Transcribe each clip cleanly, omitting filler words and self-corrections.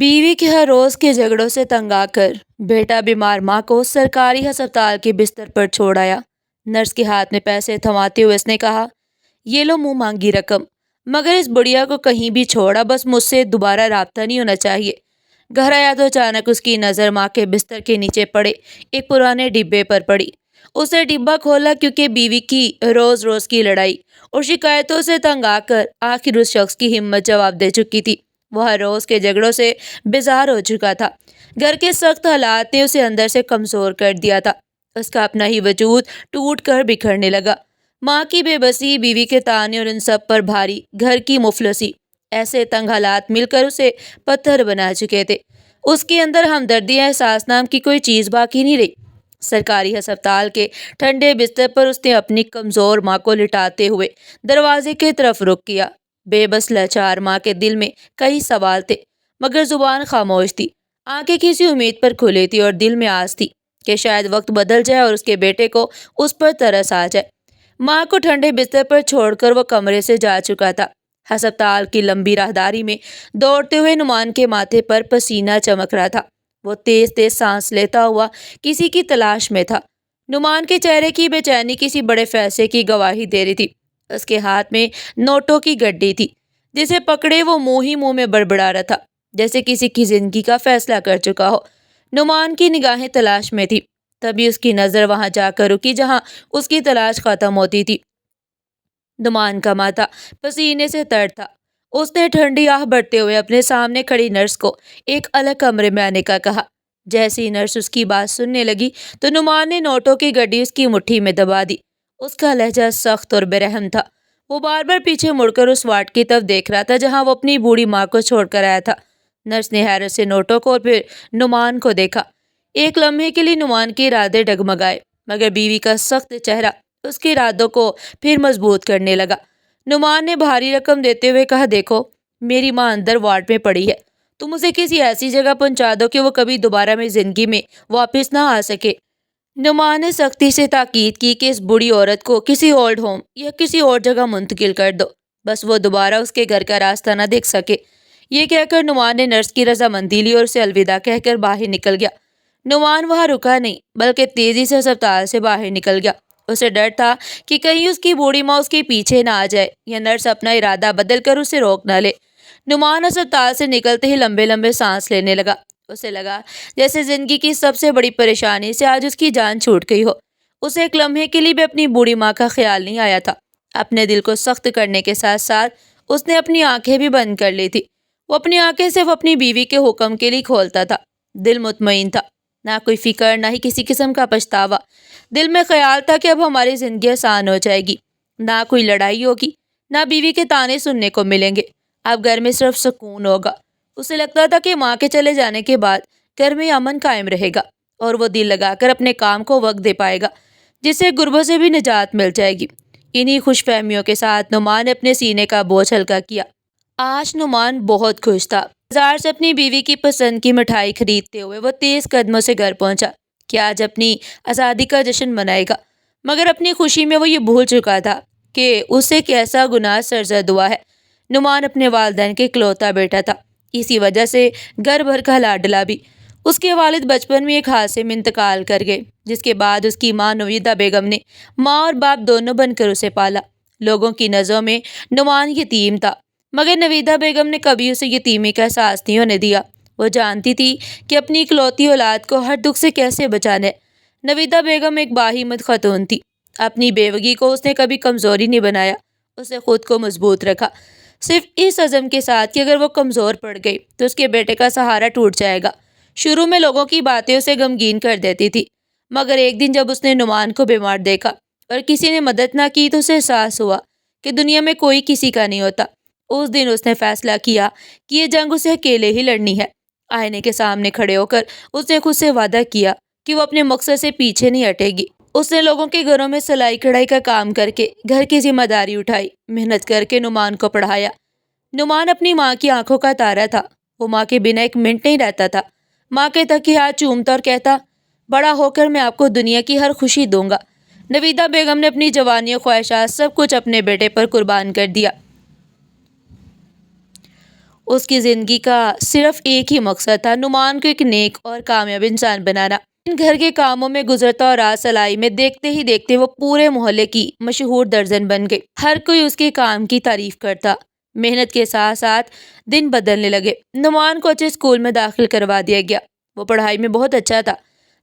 بیوی کے ہر روز کے جھگڑوں سے تنگ آ کر بیٹا بیمار ماں کو سرکاری ہسپتال کے بستر پر چھوڑ آیا۔ نرس کے ہاتھ میں پیسے تھماتے ہوئے اس نے کہا، یہ لو منہ مانگی رقم، مگر اس بڑھیا کو کہیں بھی چھوڑا، بس مجھ سے دوبارہ رابطہ نہیں ہونا چاہیے۔ گھر آیا تو اچانک اس کی نظر ماں کے بستر کے نیچے پڑے ایک پرانے ڈبے پر پڑی۔ اس نے ڈبہ کھولا کیونکہ بیوی کی روز روز کی لڑائی اور شکایتوں سے تنگ آ کر آخر اس شخص کی ہمت جواب دے چکی تھی۔ وہ ہر روز کے جھگڑوں سے بیزار ہو چکا تھا۔ گھر کے سخت حالات نے اسے اندر سے کمزور کر دیا تھا۔ اس کا اپنا ہی وجود ٹوٹ کر بکھرنے لگا۔ ماں کی بے بسی، بیوی کے طعنے اور ان سب پر بھاری گھر کی مفلسی، ایسے تنگ حالات مل کر اسے پتھر بنا چکے تھے۔ اس کے اندر ہمدردی یا احساس نام کی کوئی چیز باقی نہیں رہی۔ سرکاری ہسپتال کے ٹھنڈے بستر پر اس نے اپنی کمزور ماں کو لٹاتے ہوئے دروازے کی طرف رخ کیا۔ بے بس لاچار ماں کے دل میں کئی سوال تھے، مگر زبان خاموش تھی۔ آنکھیں کسی امید پر کھلی تھی اور دل میں آس تھی کہ شاید وقت بدل جائے اور اس کے بیٹے کو اس پر ترس آ جائے۔ ماں کو ٹھنڈے بستر پر چھوڑ کر وہ کمرے سے جا چکا تھا۔ ہسپتال کی لمبی راہداری میں دوڑتے ہوئے نعمان کے ماتھے پر پسینہ چمک رہا تھا۔ وہ تیز تیز سانس لیتا ہوا کسی کی تلاش میں تھا۔ نعمان کے چہرے کی بے چینی کسی بڑے فیصلے کی گواہی دے رہی تھی۔ اس کے ہاتھ میں نوٹوں کی گڈی تھی، جسے پکڑے وہ منہ ہی منہ میں بڑبڑا رہا تھا، جیسے کسی کی زندگی کا فیصلہ کر چکا ہو۔ نعمان کی نگاہیں تلاش میں تھی، تبھی اس کی نظر وہاں جا کر رکی جہاں اس کی تلاش ختم ہوتی تھی۔ نعمان کا ماتھا پسینے سے تر تھا۔ اس نے ٹھنڈی آہ بھرتے ہوئے اپنے سامنے کھڑی نرس کو ایک الگ کمرے میں آنے کا کہا۔ جیسے ہی نرس اس کی بات سننے لگی تو نعمان نے نوٹوں کی گڈی اس کی مٹھی میں دبا دی۔ اس کا لہجہ سخت اور برہم تھا۔ وہ بار بار پیچھے مڑ کر اس وارڈ کی طرف دیکھ رہا تھا جہاں وہ اپنی بوڑھی ماں کو چھوڑ کر آیا تھا۔ نرس نے حیرت سے نوٹوں کو اور پھر نعمان کو دیکھا۔ ایک لمحے کے لیے نعمان کے ارادے ڈگمگائے، مگر بیوی کا سخت چہرہ اس کے ارادوں کو پھر مضبوط کرنے لگا۔ نعمان نے بھاری رقم دیتے ہوئے کہا، دیکھو، میری ماں اندر وارڈ میں پڑی ہے، تم اسے کسی ایسی جگہ پہنچا دو کہ وہ کبھی دوبارہ میری زندگی میں واپس نہ آ سکے۔ نعمان نے سختی سے تاکید کی کہ اس بوڑھی عورت کو کسی اولڈ ہوم یا کسی اور جگہ منتقل کر دو، بس وہ دوبارہ اس کے گھر کا راستہ نہ دیکھ سکے۔ یہ کہہ کر نعمان نے نرس کی رضامندی لی اور اسے الوداع کہہ کر باہر نکل گیا۔ نعمان وہاں رکا نہیں، بلکہ تیزی سے اسپتال سے باہر نکل گیا۔ اسے ڈر تھا کہ کہیں اس کی بوڑھی ماں اس کے پیچھے نہ آ جائے یا نرس اپنا ارادہ بدل کر اسے روک نہ لے۔ نعمان اسپتال سے نکلتے ہی لمبے لمبے سانس لینے لگا۔ اسے لگا جیسے زندگی کی سب سے بڑی پریشانی سے آج اس کی جان چھوٹ گئی ہو۔ اسے ایک لمحے کے لیے بھی اپنی بوڑھی ماں کا خیال نہیں آیا تھا۔ اپنے دل کو سخت کرنے کے ساتھ ساتھ اس نے اپنی آنکھیں بھی بند کر لی تھی۔ وہ اپنی آنکھیں صرف اپنی بیوی کے حکم کے لیے کھولتا تھا۔ دل مطمئن تھا، نہ کوئی فکر، نہ ہی کسی قسم کا پچھتاوا۔ دل میں خیال تھا کہ اب ہماری زندگی آسان ہو جائے گی، نہ کوئی لڑائی ہوگی، نہ بیوی کے طعنے سننے کو ملیں گے، اب گھر میں صرف سکون ہوگا۔ اسے لگتا تھا کہ ماں کے چلے جانے کے بعد گھر میں امن قائم رہے گا اور وہ دل لگا کر اپنے کام کو وقت دے پائے گا، جس سے غربت سے بھی نجات مل جائے گی۔ انہی خوش فہمیوں کے ساتھ نعمان نے اپنے سینے کا بوجھ ہلکا کیا۔ آج نعمان بہت خوش تھا۔ بازار سے اپنی بیوی کی پسند کی مٹھائی خریدتے ہوئے وہ تیز قدموں سے گھر پہنچا کہ آج اپنی آزادی کا جشن منائے گا، مگر اپنی خوشی میں وہ یہ بھول چکا تھا کہ اسے کیسا گناہ سرزد ہوا ہے۔ نعمان اپنے والدین کے اکلوتا بیٹا تھا، اسی وجہ سے گھر بھر کا لاڈلا بھی۔ اس کے والد بچپن میں ایک حادثے میں انتقال کر گئے، جس کے بعد اس کی ماں نویدہ بیگم نے ماں اور باپ دونوں بن کر اسے پالا۔ لوگوں کی نظروں میں نعمان یتیم تھا، مگر نویدہ بیگم نے کبھی اسے یتیمی کا احساس نہیں ہونے دیا۔ وہ جانتی تھی کہ اپنی اکلوتی اولاد کو ہر دکھ سے کیسے بچانا ہے۔ نویدہ بیگم ایک باہمت خاتون تھی۔ اپنی بیوگی کو اس نے کبھی کمزوری نہیں بنایا، اس نے خود کو مضبوط رکھا، صرف اس عزم کے ساتھ کہ اگر وہ کمزور پڑ گئی تو اس کے بیٹے کا سہارا ٹوٹ جائے گا۔ شروع میں لوگوں کی باتیں اسے غمگین کر دیتی تھی، مگر ایک دن جب اس نے نعمان کو بیمار دیکھا اور کسی نے مدد نہ کی تو اسے احساس ہوا کہ دنیا میں کوئی کسی کا نہیں ہوتا۔ اس دن اس نے فیصلہ کیا کہ یہ جنگ اسے اکیلے ہی لڑنی ہے۔ آئینے کے سامنے کھڑے ہو کر اس نے خود سے وعدہ کیا کہ وہ اپنے مقصد سے پیچھے نہیں ہٹے گی۔ اس نے لوگوں کے گھروں میں سلائی کڑھائی کا کام کر کے گھر کی ذمہ داری اٹھائی، محنت کر کے نعمان کو پڑھایا۔ نعمان اپنی ماں کی آنکھوں کا تارا تھا۔ وہ ماں کے بنا ایک منٹ نہیں رہتا تھا۔ ماں کے تکیے ہاتھ چومتا اور کہتا، بڑا ہو کر میں آپ کو دنیا کی ہر خوشی دوں گا۔ نویدہ بیگم نے اپنی جوانی و خواہشات سب کچھ اپنے بیٹے پر قربان کر دیا۔ اس کی زندگی کا صرف ایک ہی مقصد تھا، نعمان کو ایک نیک اور کامیاب انسان بنانا۔ ان گھر کے کاموں میں گزرتا اور رات سلائی میں دیکھتے ہی دیکھتے وہ پورے محلے کی مشہور درزن بن گئی۔ ہر کوئی اس کے کام کی تعریف کرتا۔ محنت کے ساتھ ساتھ دن بدلنے لگے۔ نعمان کو اچھے اسکول میں داخل کروا دیا گیا۔ وہ پڑھائی میں بہت اچھا تھا۔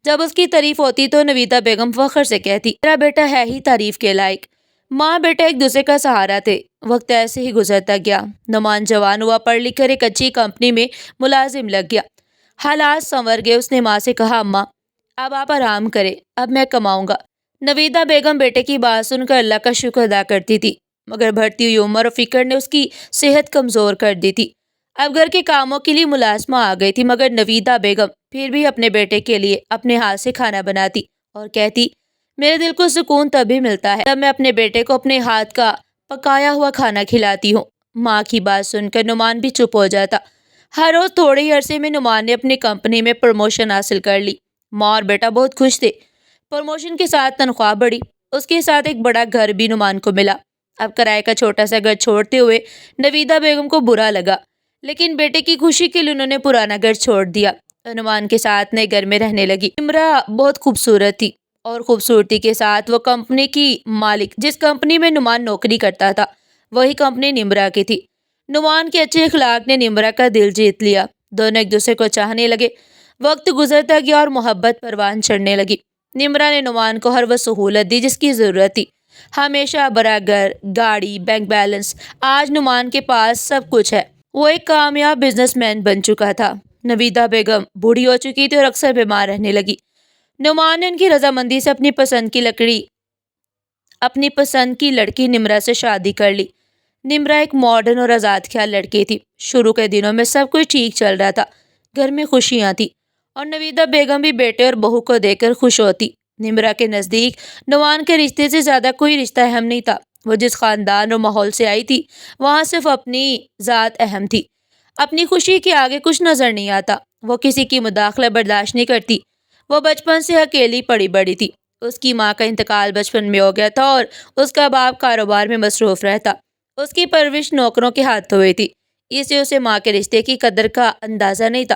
جب اس کی تعریف ہوتی تو نویدہ بیگم فخر سے کہتی، میرا بیٹا ہے ہی تعریف کے لائق۔ ماں بیٹا ایک دوسرے کا سہارا تھے۔ وقت ایسے ہی گزرتا گیا۔ نعمان جوان ہوا، پڑھ لکھ کر ایک اچھی کمپنی میں ملازم لگ گیا۔ حالات سنور گئے۔ اس نے ماں سے کہا، اماں اب آپ آرام کریں، اب میں کماؤں گا۔ نویدہ بیگم بیٹے کی بات سن کر اللہ کا شکر ادا کرتی تھی، مگر بڑھتی ہوئی عمر اور فکر نے اس کی صحت کمزور کر دی تھی۔ اب گھر کے کاموں کے لیے ملازمہ آ گئی تھی، مگر نویدہ بیگم پھر بھی اپنے بیٹے کے لیے اپنے ہاتھ سے کھانا بناتی اور کہتی، میرے دل کو سکون تبھی ملتا ہے جب میں اپنے بیٹے کو اپنے ہاتھ کا پکایا ہوا کھانا کھلاتی ہوں۔ ماں کی بات سن کر نعمان بھی چپ ہو جاتا۔ ہر روز تھوڑے ہی عرصے میں نعمان نے اپنی کمپنی میں پروموشن حاصل کر لی۔ ماں اور بیٹا بہت خوش تھے۔ پروموشن کے ساتھ تنخواہ بڑھی۔ اس کے ساتھ ایک بڑا گھر بھی نعمان کو ملا۔ اب کرائے کا چھوٹا سا گھر چھوڑتے ہوئے نویدہ بیگم کو برا لگا، لیکن بیٹے کی خوشی کے لیے انہوں نے پرانا گھر چھوڑ دیا۔ نعمان کے ساتھ نئے گھر میں رہنے لگی۔ نمرہ بہت خوبصورت تھی اور خوبصورتی کے ساتھ وہ کمپنی کی مالک، جس کمپنی میں نعمان نوکری کرتا تھا، وہی کمپنی نمرہ کی تھی۔ نعمان کے اچھے اخلاق نے نمرہ کا دل جیت لیا۔ دونوں ایک دوسرے کو چاہنے لگے۔ وقت گزرتا گیا اور محبت پروان چڑھنے لگی۔ نمرہ نے نعمان کو ہر وہ سہولت دی جس کی ضرورت تھی، ہمیشہ بڑا گھر، گاڑی، بینک بیلنس۔ آج نعمان کے پاس سب کچھ ہے۔ وہ ایک کامیاب بزنس مین بن چکا تھا۔ نویدہ بیگم بوڑھی ہو چکی تھی اور اکثر بیمار رہنے لگی۔ نعمان نے ان کی رضامندی سے اپنی پسند کی لڑکی نمرہ سے شادی کر لی۔ نمرہ ایک ماڈرن اور آزاد خیال لڑکی تھی۔ شروع کے دنوں میں سب کچھ ٹھیک چل رہا تھا، گھر میں خوشیاں تھی اور نویدہ بیگم بھی بیٹے اور بہو کو دیکھ کر خوش ہوتی۔ نمرہ کے نزدیک نعمان کے رشتے سے زیادہ کوئی رشتہ اہم نہیں تھا۔ وہ جس خاندان اور ماحول سے آئی تھی، وہاں صرف اپنی ذات اہم تھی۔ اپنی خوشی کے آگے کچھ نظر نہیں آتا۔ وہ کسی کی مداخلت برداشت نہیں کرتی۔ وہ بچپن سے اکیلی پڑی بڑی تھی۔ اس کی ماں کا انتقال بچپن میں ہو گیا تھا اور اس کا باپ کاروبار میں مصروف رہتا۔ اس کی پرورش نوکروں کے ہاتھوں ہوئی تھی، اس لیے اسے ماں کے رشتے کی قدر کا اندازہ نہیں تھا۔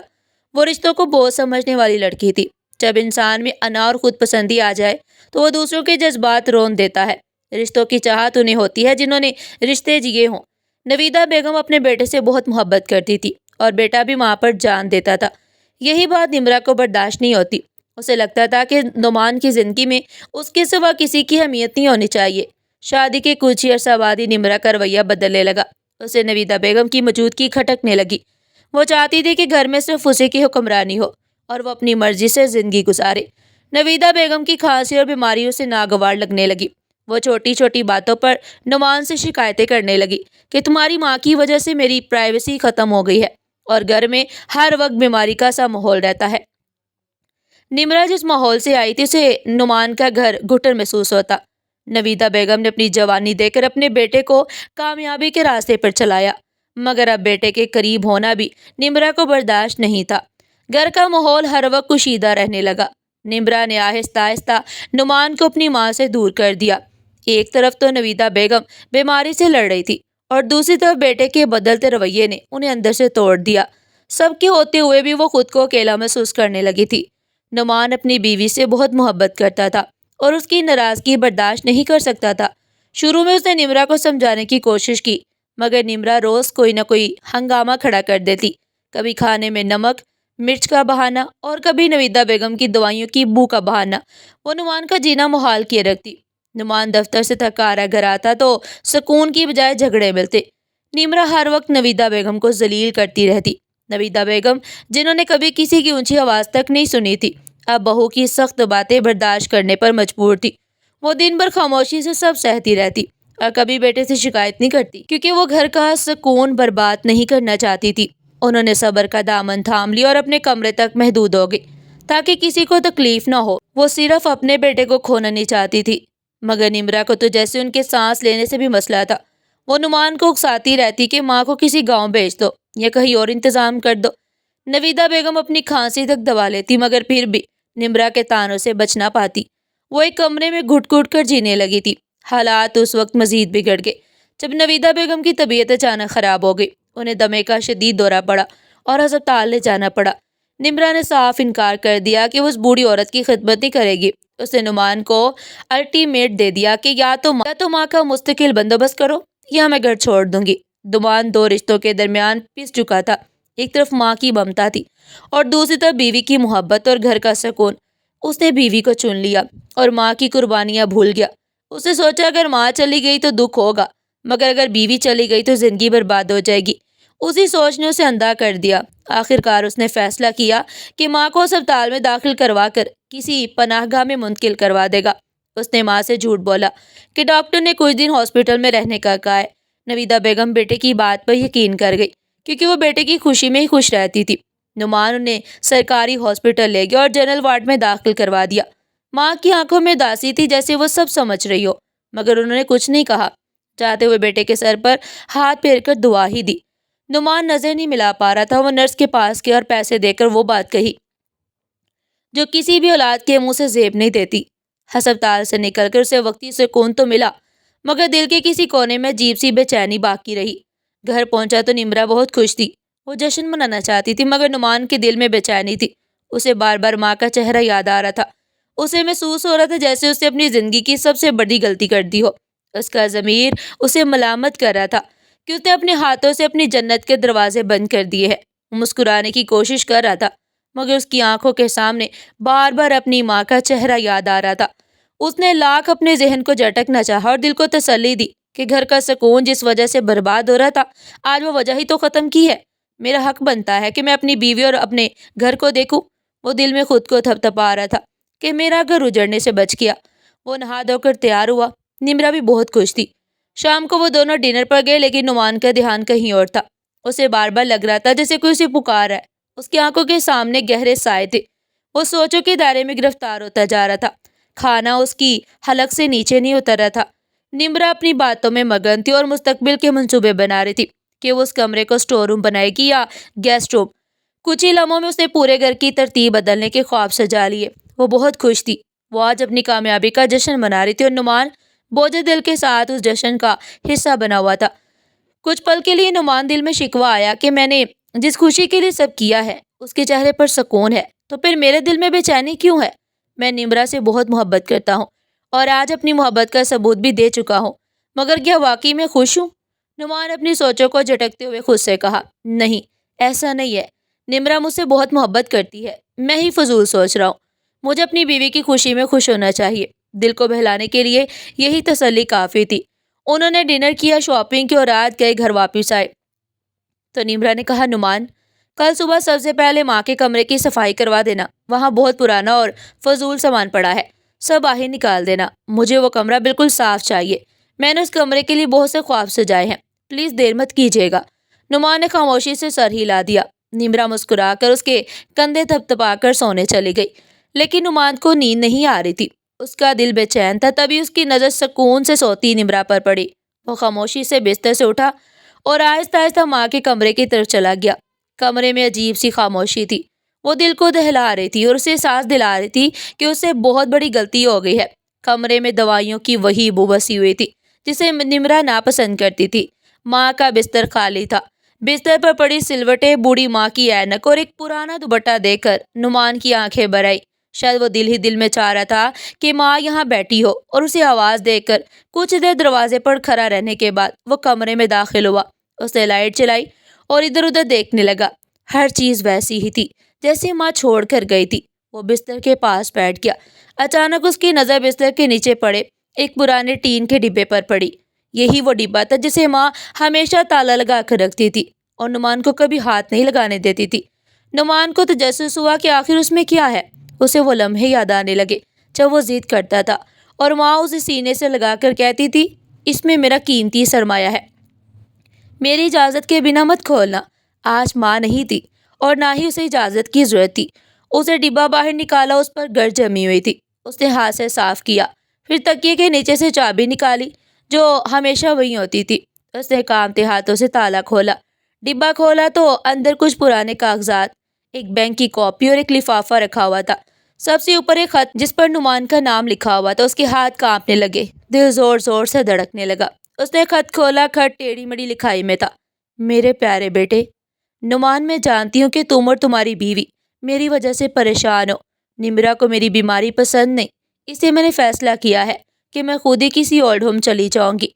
وہ رشتوں کو بوجھ سمجھنے والی لڑکی تھی۔ جب انسان میں انا اور خود پسندی آ جائے تو وہ دوسروں کے جذبات رون دیتا ہے۔ رشتوں کی چاہت انہیں ہوتی ہے جنہوں نے رشتے جیے ہوں۔ نویدہ بیگم اپنے بیٹے سے بہت محبت کرتی تھی اور بیٹا بھی ماں پر جان دیتا تھا۔ یہی بات نمرہ کو برداشت نہیں ہوتی۔ اسے لگتا تھا کہ نعمان کی زندگی میں اس کے سوا کسی کی اہمیت نہیں ہونی چاہیے۔ شادی کے کچھ ہی عرصہ بعد ہی نمرہ کا رویہ بدلنے لگا۔ اسے نویدہ بیگم کی موجودگی کھٹکنے لگی۔ وہ چاہتی تھی کہ گھر میں صرف اسی کی حکمرانی ہو اور وہ اپنی مرضی سے زندگی گزارے۔ نویدہ بیگم کی کھانسی اور بیماریوں سے ناگوار لگنے لگی۔ وہ چھوٹی چھوٹی باتوں پر نعمان سے شکایتیں کرنے لگی کہ تمہاری ماں کی وجہ سے میری پرائیویسی ختم ہو گئی ہے اور گھر میں ہر وقت بیماری کا سا ماحول رہتا ہے۔ نمرہ جس ماحول سے آئی تھی اسے نعمان کا گھر گھٹن محسوس ہوتا۔ نویدہ بیگم نے اپنی جوانی دے کر اپنے بیٹے کو کامیابی کے راستے پر چلایا، مگر اب بیٹے کے قریب ہونا بھی نمرہ کو برداشت نہیں تھا۔ گھر کا ماحول ہر وقت کشیدہ رہنے لگا۔ نمرہ نے آہستہ آہستہ نعمان کو اپنی ماں سے دور کر دیا۔ ایک طرف تو نویدہ بیگم بیماری سے لڑ رہی تھی اور دوسری طرف بیٹے کے بدلتے رویے نے انہیں اندر سے توڑ دیا۔ سب کے ہوتے ہوئے بھی وہ خود کو اکیلا محسوس کرنے لگی تھی۔ نعمان اپنی بیوی سے بہت محبت کرتا تھا اور اس کی ناراضگی برداشت نہیں کر سکتا تھا۔ شروع میں اس نے نمرہ کو سمجھانے کی کوشش کی، مگر نمرہ روز کوئی نہ کوئی ہنگامہ کھڑا کر دیتی۔ کبھی کھانے میں نمک مرچ کا بہانہ اور کبھی نویدہ بیگم کی دوائیوں کی بو کا بہانہ۔ وہ نعمان کا جینا محال کیے رکھتی۔ نعمان دفتر سے تھکا ہارا گھر آتا تو سکون کی بجائے جھگڑے ملتے۔ نمرہ ہر وقت نویدہ بیگم کو ذلیل کرتی رہتی۔ نویدہ بیگم جنہوں نے کبھی کسی کی اونچی آواز تک نہیں سنی تھی، اب بہو کی سخت باتیں برداشت کرنے پر مجبور تھی۔ وہ دن بھر خاموشی سے سب سہتی رہتی اور کبھی بیٹے سے شکایت نہیں کرتی، کیونکہ وہ گھر کا سکون برباد نہیں کرنا چاہتی تھی۔ انہوں نے صبر کا دامن تھام لیا اور اپنے کمرے تک محدود ہو گئی تاکہ کسی کو تکلیف نہ ہو۔ وہ صرف اپنے بیٹے کو کھونا نہیں چاہتی تھی، مگر نمرہ کو تو جیسے ان کے سانس لینے سے بھی مسئلہ تھا۔ وہ نعمان کو اکساتی رہتی کہ ماں کو کسی گاؤں بھیج دو یا کہیں اور انتظام کر دو۔ نویدہ بیگم اپنی کھانسی تک دبا لیتی، مگر پھر بھی نمرہ کے تانوں سے بچ نہ پاتی۔ وہ ایک کمرے میں گھٹ گھٹ کر جینے لگی تھی۔ حالات اس وقت مزید بگڑ گئے جب نویدہ بیگم کی طبیعت اچانک خراب ہو گئی۔ انہیں دمے کا شدید دورہ پڑا اور ہسپتال لے جانا پڑا۔ نمرا نے صاف انکار کر دیا کہ وہ اس بوڑھی عورت کی خدمت نہیں کرے گی۔ اس نے نعمان کو الٹیمیٹ دے دیا کہ یا تو ماں کا مستقل بندوبست کرو یا میں گھر چھوڑ دوں گی۔ نعمان دو رشتوں کے درمیان پس چکا تھا۔ ایک طرف ماں کی ممتا تھی اور دوسری طرف بیوی کی محبت اور گھر کا سکون۔ اس نے بیوی کو چن لیا اور ماں کی قربانیاں بھول گیا۔ اس نے سوچا اگر ماں چلی گئی تو دکھ ہوگا، مگر اگر بیوی چلی گئی تو زندگی برباد ہو جائے گی۔ اسی سوچ نے اسے اندھا کر دیا۔ آخرکار اس نے فیصلہ کیا کہ ماں کو ہسپتال میں داخل کروا کر کسی پناہ گاہ میں منتقل کروا دے گا۔ اس نے ماں سے جھوٹ بولا کہ ڈاکٹر نے کچھ دن ہاسپٹل میں رہنے کا کہا ہے۔ نویدہ بیگم بیٹے کی بات پر یقین کر گئی کیونکہ وہ بیٹے کی خوشی میں ہی خوش رہتی تھی۔ نعمان انہیں سرکاری ہاسپٹل لے گیا اور جنرل وارڈ میں داخل کروا دیا۔ ماں کی آنکھوں میں اداسی تھی جیسے وہ سب سمجھ رہی ہو، مگر انہوں نے کچھ نہیں کہا۔ چاہتے ہوئے بیٹے کے سر پر ہاتھ پھیر کر دعا ہی دی۔ نعمان نظر نہیں ملا پا رہا تھا۔ وہ نرس کے پاس گیا اور پیسے دے کر وہ بات کہی جو کسی بھی اولاد کے منہ سے زیب نہیں دیتی۔ ہسپتال سے نکل کر اسے وقتی سکون تو ملا، مگر دل کے کسی کونے میں عجیب سی بے چینی باقی رہی۔ گھر پہنچا تو نمرا بہت خوش تھی۔ وہ جشن منانا چاہتی تھی، مگر نعمان کے دل میں بے چینی تھی۔ اسے بار بار ماں کا چہرہ یاد آ رہا تھا۔ اسے محسوس ہو رہا تھا جیسے اسے اپنی زندگی کی سب سے بڑی غلطی کر دی ہو۔ اس کا ضمیر اسے ملامت کر رہا تھا کہ اس نے اپنے ہاتھوں سے اپنی جنت کے دروازے بند کر دیے ہیں۔ وہ مسکرانے کی کوشش کر رہا تھا، مگر اس کی آنکھوں کے سامنے بار بار اپنی ماں کا چہرہ یاد آ رہا تھا۔ اس نے لاکھ اپنے ذہن کو جھٹکنا چاہا اور دل کو تسلی دی کہ گھر کا سکون جس وجہ سے برباد ہو رہا تھا، آج وہ وجہ ہی تو ختم کی ہے۔ میرا حق بنتا ہے کہ میں اپنی بیوی اور اپنے گھر کو دیکھوں۔ وہ دل میں خود کو تھپتھپا رہا تھا کہ میرا گھر اجڑنے سے بچ گیا۔ وہ نہا دھو کر تیار ہوا۔ نمرا بھی بہت خوش تھی۔ شام کو وہ دونوں ڈنر پر گئے، لیکن نعمان کا دھیان کہیں اور تھا۔ اسے بار بار لگ رہا تھا جیسے کوئی اسے پکار ہے۔ اس کی آنکھوں کے سامنے گہرے سائے تھے۔ وہ سوچوں کے دائرے میں گرفتار ہوتا جا رہا تھا۔ کھانا اس کی حلق سے نیچے نہیں اتر رہا تھا۔ نمرا اپنی باتوں میں مگن تھی اور مستقبل کے منصوبے بنا رہی تھی کہ وہ اس کمرے کو اسٹور روم بنائے گی یا گیسٹ روم۔ کچھ ہی لمحوں میں اس نے پورے گھر کی ترتیب بدلنے کے خواب سجا لیے۔ وہ بہت خوش تھی۔ وہ آج اپنی کامیابی کا جشن منا رہی تھی اور نعمان بوجھ دل کے ساتھ اس جشن کا حصہ بنا ہوا تھا۔ کچھ پل کے لیے نعمان دل میں شکوہ آیا کہ میں نے جس خوشی کے لیے سب کیا ہے اس کے چہرے پر سکون ہے، تو پھر میرے دل میں بے چینی کیوں ہے؟ میں نمرا سے بہت محبت کرتا ہوں اور آج اپنی محبت کا ثبوت بھی دے چکا ہوں، مگر کیا واقعی میں خوش ہوں؟ نعمان اپنی سوچوں کو جھٹکتے ہوئے خود سے کہا، نہیں، ایسا نہیں ہے۔ نمرا مجھ سے بہت محبت کرتی ہے، میں ہی فضول سوچ رہا ہوں۔ مجھے اپنی بیوی کی خوشی میں خوش ہونا چاہیے۔ دل کو بہلانے کے لیے یہی تسلی کافی تھی۔ انہوں نے ڈنر کیا، شاپنگ کی اور رات گئے گھر واپس آئے تو نمرا نے کہا، نعمان، کل صبح سب سے پہلے ماں کے کمرے کی صفائی کروا دینا۔ وہاں بہت پرانا اور فضول سامان پڑا ہے، سب باہر نکال دینا۔ مجھے وہ کمرہ بالکل صاف چاہیے۔ میں نے اس کمرے کے لیے بہت سے خواب سجائے ہیں، پلیز دیر مت کیجیے گا۔ نعمان نے خاموشی سے سر ہلا دیا۔ نمرا مسکرا کر اس کے کندھے تھپتھپا کر سونے چلی گئی، لیکن نعمان کو نیند نہیں آ رہی تھی۔ اس کا دل بے چین تھا۔ تبھی اس کی نظر سکون سے سوتی نمرا پر پڑی۔ وہ خاموشی سے بستر سے اٹھا اور آہستہ آہستہ ماں کے کمرے کی طرف چلا گیا۔ کمرے میں عجیب سی خاموشی تھی۔ وہ دل کو دہلا رہی تھی اور اسے احساس دلا رہی تھی کہ اس سے بہت بڑی غلطی ہو گئی ہے۔ کمرے میں دوائیوں کی وہی بو بسی ہوئی تھی جسے نمرا ناپسند کرتی تھی۔ ماں کا بستر خالی تھا۔ بستر پر پڑی سلوٹیں، بوڑھی ماں کی اینک اور ایک پرانا دوپٹہ دیکھ کر نعمان کی آنکھیں بھر آئی۔ شاید وہ دل ہی دل میں چاہ رہا تھا کہ ماں یہاں بیٹھی ہو، اور اسے آواز دے کر کچھ دیر دروازے پر کھڑا رہنے کے بعد وہ کمرے میں داخل ہوا۔ اس نے لائٹ چلائی اور ادھر ادھر دیکھنے لگا۔ ہر چیز ویسی ہی تھی جیسے ماں چھوڑ کر گئی تھی۔ وہ بستر کے پاس بیٹھ گیا۔ اچانک اس کی نظر بستر کے نیچے پڑے ایک پرانے ٹین کے ڈبے پر پڑی۔ یہی وہ ڈبہ تھا جسے ماں ہمیشہ تالا لگا کر رکھتی تھی اور نعمان کو کبھی ہاتھ نہیں لگانے دیتی تھی۔ نعمان کو تجسس ہوا کہ آخر اس میں کیا ہے۔ اسے وہ لمحے یاد آنے لگے جب وہ ضد کرتا تھا اور ماں اسے سینے سے لگا کر کہتی تھی، اس میں میرا قیمتی سرمایہ ہے، میری اجازت کے بنا مت کھولنا۔ آج ماں نہیں تھی اور نہ ہی اسے اجازت کی ضرورت تھی۔ اسے ڈبہ باہر نکالا، اس پر گرد جمی ہوئی تھی۔ اس نے ہاتھ سے صاف کیا، پھر تکیے کے نیچے سے چابی نکالی جو ہمیشہ وہی ہوتی تھی۔ اس نے کانپتے ہاتھوں سے تالا کھولا۔ ڈبہ کھولا تو اندر کچھ پرانے کاغذات، ایک بینک کی کاپی اور ایک لفافہ رکھا ہوا تھا۔ سب سے اوپر ایک خط جس پر نعمان کا نام لکھا ہوا تھا۔ اس کے ہاتھ کانپنے لگے، دل زور زور سے دھڑکنے لگا۔ اس نے خط کھولا۔ خط ٹیڑھی میڑھی لکھائی میں تھا۔ میرے پیارے بیٹے، نعمان، میں جانتی ہوں کہ تم اور تمہاری بیوی میری وجہ سے پریشان ہو۔ نمرا کو میری بیماری پسند نہیں، اسے میں نے فیصلہ کیا ہے کہ میں خود ہی کسی اولڈ ہوم چلی جاؤں گی۔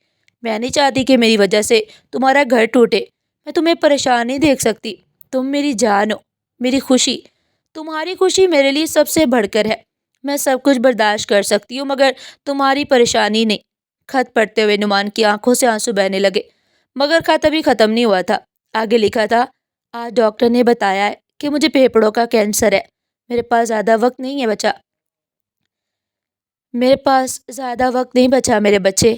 میں نہیں چاہتی کہ میری وجہ سے تمہارا گھر ٹوٹے۔ میں تمہیں پریشان نہیں دیکھ سکتی۔ تم میری جان ہو، میری خوشی۔ تمہاری خوشی میرے لیے سب سے بڑھ کر ہے۔ میں سب کچھ برداشت کر سکتی ہوں مگر تمہاری پریشانی نہیں۔ خط پڑھتے ہوئے نعمان کی آنکھوں سے آنسو بہنے لگے، مگر خط ابھی ختم نہیں ہوا تھا۔ آگے لکھا تھا، آج ڈاکٹر نے بتایا ہے کہ مجھے پھیپھڑوں کا کینسر ہے۔ میرے پاس زیادہ وقت نہیں ہے بچا میرے پاس زیادہ وقت نہیں بچا میرے بچے۔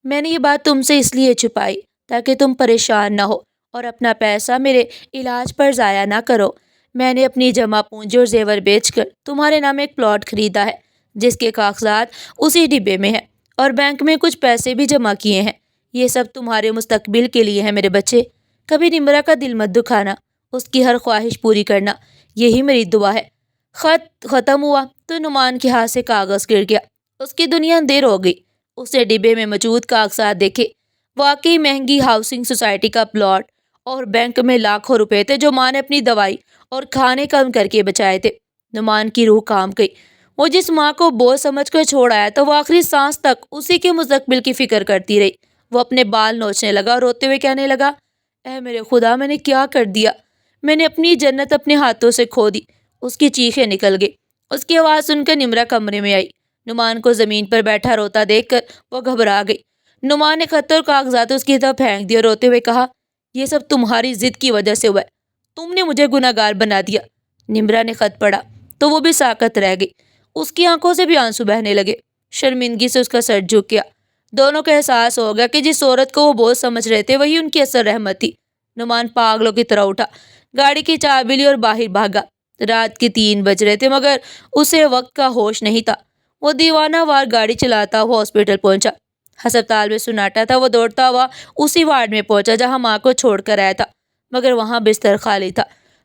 میں نے یہ بات تم سے اس لیے چھپائی تاکہ تم پریشان نہ ہو اور اپنا پیسہ میرے علاج پر ضائع نہ کرو۔ میں نے اپنی جمع پونجی اور زیور بیچ کر تمہارے نام ایک پلاٹ خریدا ہے جس کے کاغذات اسی ڈبے میں ہیں، اور بینک میں کچھ پیسے بھی جمع کیے ہیں۔ یہ سب تمہارے مستقبل کے لیے ہے میرے بچے۔ کبھی نمرا کا دل مت دکھانا، اس کی ہر خواہش پوری کرنا، یہی میری دعا ہے۔ خط ختم ہوا تو نعمان کے ہاتھ سے کاغذ گر گیا۔ اس کی دنیا اندھیر ہو گئی۔ اس نے ڈبے میں موجود کاغذات دیکھے۔ واقعی مہنگی ہاؤسنگ سوسائٹی کا پلاٹ اور بینک میں لاکھوں روپے تھے جو ماں نے اپنی دوائی اور کھانے کم کر کے بچائے تھے۔ نعمان کی روح کام گئی۔ وہ جس ماں کو بوجھ سمجھ کر چھوڑ آیا تو وہ آخری سانس تک اسی کے مستقبل کی فکر کرتی رہی۔ وہ اپنے بال نوچنے لگا اور روتے ہوئے کہنے لگا، اے میرے خدا، میں نے کیا کر دیا؟ میں نے اپنی جنت اپنے ہاتھوں سے کھو دی۔ اس کی چیخیں نکل گئی۔ اس کی آواز سن کر نمرا کمرے میں آئی۔ نعمان کو زمین پر بیٹھا روتا دیکھ کر وہ گھبرا گئی۔ نعمان نے خط اور کاغذات اس کی طرف پھینک دیا اور روتے ہوئے کہا، یہ سب تمہاری ضد کی وجہ سے ہوا ہے۔ تم نے مجھے گناہ گار بنا دیا۔ نمرا نے خط پڑھا تو وہ بھی ساکت رہ گئی۔ اس کی آنکھوں سے بھی آنسو بہنے لگے۔ شرمندگی سے اس کا سر جھک گیا۔ دونوں کو احساس ہو گیا کہ جس عورت کو وہ بوجھ سمجھ رہے تھے وہی ان کی اصل رحمت تھی۔ نعمان پاگلوں کی طرح اٹھا، گاڑی کی چابی لی اور باہر بھاگا۔ رات کے 3 بج رہے تھے مگر اسے وقت کا ہوش نہیں تھا۔ وہ دیوانہ وار گاڑی چلاتا ہوا ہاسپٹل پہنچا۔ ہسپتال میں سناٹا تھا۔ وہ دوڑتا ہوا اسی وارڈ میں پہنچا جہاں ماں کو چھوڑ کر آیا تھا، مگر وہاں بستر خالی تھا۔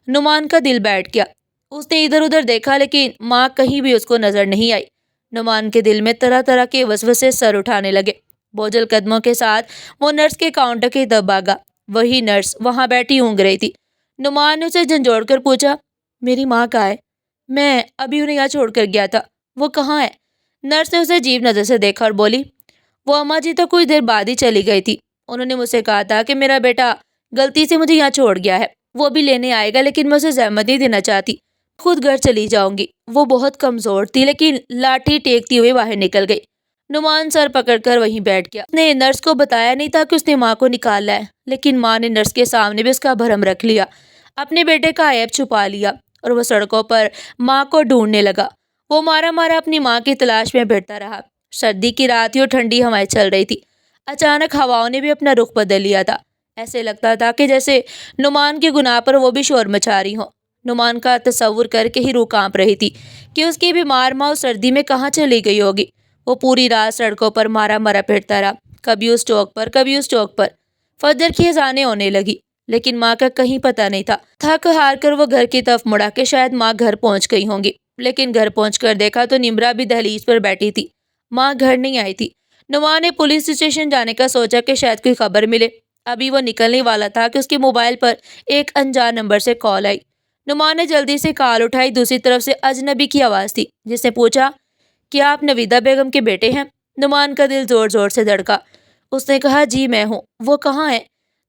نعمان کا دل بیٹھ گیا۔ اس نے ادھر ادھر دیکھا لیکن ماں کہیں بھی اس کو نظر نہیں آئی۔ نعمان کے دل میں طرح طرح کے وسوسے سر اٹھانے لگے۔ بوجھل قدموں کے ساتھ وہ نرس کے کاؤنٹر کی طرف بھاگا۔ وہی نرس وہاں بیٹھی اونگ رہی تھی۔ نعمان نے اسے جھنجھوڑ کر پوچھا، میری ماں کہاں ہے؟ میں ابھی انہیں یہاں چھوڑ کر گیا تھا، وہ کہاں ہے؟ نرس نے اسے عجیب نظر سے دیکھا اور بولی، وہ اماں جی تو کچھ دیر بعد ہی چلی گئی تھی۔ انہوں نے مجھ سے کہا تھا کہ میرا بیٹا غلطی سے مجھے یہاں چھوڑ گیا ہے، وہ بھی لینے آئے گا، لیکن میں اسے زحمت نہیں دینا چاہتی، خود گھر چلی جاؤں گی۔ وہ بہت کمزور تھی لیکن لاٹھی ٹیکتی ہوئے باہر نکل گئی۔ نعمان سر پکڑ کر وہیں بیٹھ گیا۔ اس نے نرس کو بتایا نہیں تھا کہ اس نے ماں کو نکالا ہے، لیکن ماں نے نرس کے سامنے بھی اس کا بھرم رکھ لیا، اپنے بیٹے کا عیب چھپا لیا، اور وہ سڑکوں پر ماں کو ڈھونڈنے لگا۔ وہ مارا مارا اپنی ماں کی تلاش میں پھرتا رہا۔ سردی کی رات تھی اور ٹھنڈی ہوائیں چل رہی تھی۔ اچانک ہواؤں نے بھی اپنا رخ بدل لیا تھا۔ ایسے لگتا تھا کہ جیسے نعمان کے گناہ پر وہ بھی شور مچا رہی ہوں۔ نعمان کا تصور کر کے ہی روح کانپ رہی تھی کہ اس کی بیمار ماں اس سردی میں کہاں چلی گئی ہوگی۔ وہ پوری رات سڑکوں پر مارا مارا پھرتا رہا، کبھی اس چوک پر کبھی اس چوک پر۔ فجر کی اذانیں ہونے لگی لیکن ماں کا کہیں پتہ نہیں تھا۔ تھک ہار کر وہ گھر کی طرف مڑا کہ شاید ماں گھر پہنچ گئی ہوں گی، لیکن گھر پہنچ کر دیکھا تو نمرا بھی دہلیز پر بیٹھی تھی۔ ماں گھر نہیں آئی تھی۔ نعمان نے پولیس اسٹیشن جانے کا سوچا کہ شاید کوئی خبر ملے۔ ابھی وہ نکلنے والا تھا کہ اس کے موبائل پر ایک انجان نمبر سے کال آئی۔ نعمان نے جلدی سے کال اٹھائی۔ دوسری طرف سے اجنبی کی آواز تھی جس نے پوچھا، کیا آپ نویدہ بیگم کے بیٹے ہیں؟ نعمان کا دل زور زور سے دھڑکا۔ اس نے کہا، جی میں ہوں، وہ کہاں ہے؟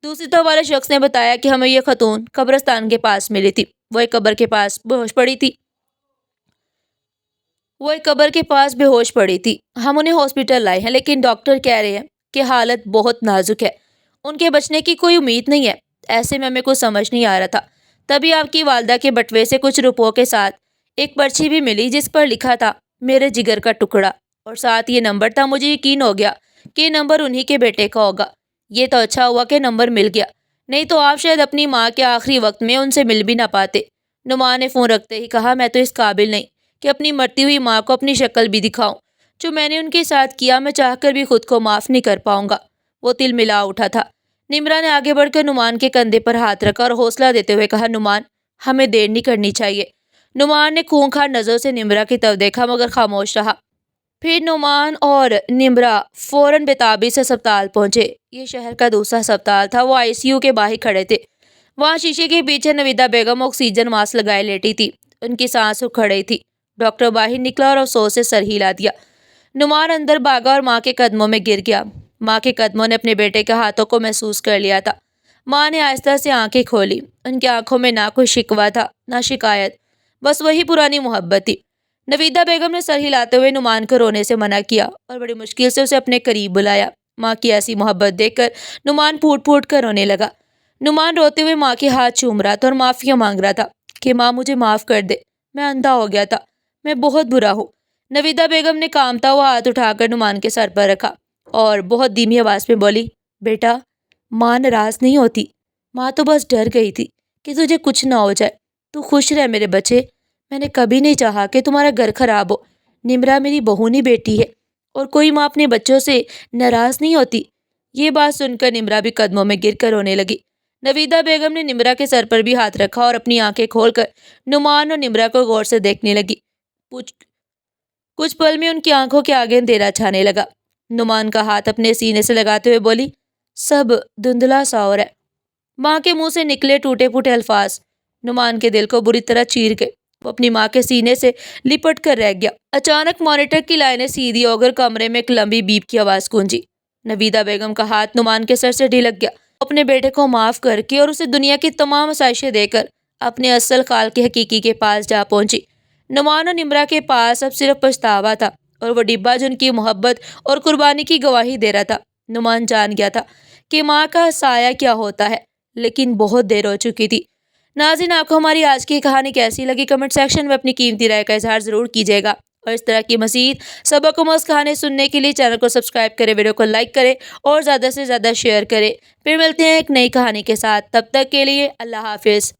دوسری طرف والے شخص نے بتایا کہ ہمیں یہ خاتون قبرستان کے پاس ملی تھی، وہ ایک قبر کے پاس بے ہوش پڑی تھی۔ ہم انہیں ہاسپٹل لائے ہیں لیکن ڈاکٹر کہہ رہے ہیں کہ حالت بہت نازک ہے، ان کے بچنے کی کوئی امید نہیں ہے۔ ایسے میں ہمیں کچھ سمجھ نہیں آ رہا تھا، تبھی آپ کی والدہ کے بٹوے سے کچھ روپوں کے ساتھ ایک پرچی بھی ملی جس پر لکھا تھا میرے جگر کا ٹکڑا، اور ساتھ یہ نمبر تھا۔ مجھے یقین ہو گیا کہ یہ نمبر انہی کے بیٹے کا ہوگا۔ یہ تو اچھا ہوا کہ نمبر مل گیا، نہیں تو آپ شاید اپنی ماں کے آخری وقت میں ان سے مل بھی نہ پاتے۔ نعمان نے فون رکھتے ہی کہا، میں تو اس قابل نہیں کہ اپنی مرتی ہوئی ماں کو اپنی شکل بھی دکھاؤں۔ جو میں نے ان کے ساتھ کیا میں چاہ کر بھی خود کو معاف نہیں کر پاؤں گا۔ وہ تل ملا اٹھا تھا۔ نمرا نے آگے بڑھ کر نعمان کے کندھے پر ہاتھ رکھا اور حوصلہ دیتے ہوئے کہا، نعمان، ہمیں دیر نہیں کرنی چاہیے۔ نعمان نے خونخوار نظروں سے نمرا کی طرف دیکھا مگر خاموش رہا۔ پھر نعمان اور نمرا فوراً بیتابی سے اسپتال پہنچے۔ یہ شہر کا دوسرا اسپتال تھا۔ وہ ICU کے باہر کھڑے تھے۔ وہاں شیشے کے پیچھے نویدہ بیگم آکسیجن ماسک لگائے لیٹی تھی۔ ان کی سانس اکھڑ رہی تھی۔ ڈاکٹر باہر نکلا اور افسوس سے سر ہلا دیا۔ نعمان اندر بھاگا اور ماں کے قدموں میں گر گیا۔ ماں کے قدموں نے اپنے بیٹے کے ہاتھوں کو محسوس کر لیا تھا۔ ماں نے آہستہ سے آنکھیں کھولی۔ ان کی آنکھوں میں نہ کوئی شکوہ تھا، نہ شکایت، بس وہی پرانی محبت تھی۔ نویدہ بیگم نے سر ہلاتے ہوئے نعمان کو رونے سے منع کیا اور بڑی مشکل سے اسے اپنے قریب بلایا۔ ماں کی ایسی محبت دیکھ کر نعمان پھوٹ پھوٹ کر رونے لگا۔ نعمان روتے ہوئے ماں کے ہاتھ چوم رہا تھا اور معافی مانگ رہا تھا کہ ماں مجھے معاف کر دے، میں اندھا ہو گیا تھا، میں بہت برا ہوں۔ نویدہ بیگم نے کانپتا ہوا ہاتھ اٹھا کر نعمان کے سر پر رکھا اور بہت دھیمی آواز میں بولی، بیٹا، ماں ناراض نہیں ہوتی، ماں تو بس ڈر گئی تھی کہ تجھے کچھ نہ ہو جائے۔ تو خوش رہ میرے بچے، میں نے کبھی نہیں چاہا کہ تمہارا گھر خراب ہو۔ نمرا میری بہونی بیٹی ہے اور کوئی ماں اپنے بچوں سے ناراض نہیں ہوتی۔ یہ بات سن کر نمرا بھی قدموں میں گر کر رونے لگی۔ نویدہ بیگم نے نمرا کے سر پر بھی ہاتھ رکھا اور اپنی آنکھیں کھول کر نعمان اور نمرا کو غور سے دیکھنے لگی۔ کچھ پل میں ان کی آنکھوں کے آگے اندھیرا چھانے لگا۔ نعمان کا ہاتھ اپنے سینے سے لگاتے ہوئے بولی، سب دھندلا سا ہو رہا ہے۔ ماں کے منہ سے نکلے ٹوٹے پھوٹے الفاظ نعمان کے دل کو بری طرح چیر گئے۔ وہ اپنی ماں کے سینے سے لپٹ کر رہ گیا۔ اچانک مانیٹر کی لائنیں سیدھی ہو کر کمرے میں ایک لمبی بیپ کی آواز گونجی۔ نویدہ بیگم کا ہاتھ نعمان کے سر سے ڈھلک گیا۔ اپنے بیٹے کو معاف کر کے اور اسے دنیا کی تمام آسائشیں دے کر اپنے اصل خالق حقیقی کے پاس جا پہنچی۔ نعمان اور نمرا کے پاس اب صرف پچھتاوا تھا اور وہ ڈبہ جو ان کی محبت اور قربانی کی گواہی دے رہا تھا۔ نعمان جان گیا تھا کہ ماں کا سایہ کیا ہوتا ہے، لیکن بہت دیر ہو چکی تھی۔ ناظرین، آپ کو ہماری آج کی کہانی کیسی لگی؟ کمنٹ سیکشن میں اپنی قیمتی رائے کا اظہار ضرور کیجیے گا اور اس طرح کی مزید سبق آموز کہانی سننے کے لیے چینل کو سبسکرائب کریں، ویڈیو کو لائک کریں اور زیادہ سے زیادہ شیئر کریں۔ پھر ملتے ہیں ایک نئی کہانی کے ساتھ، تب تک کے لیے اللہ حافظ۔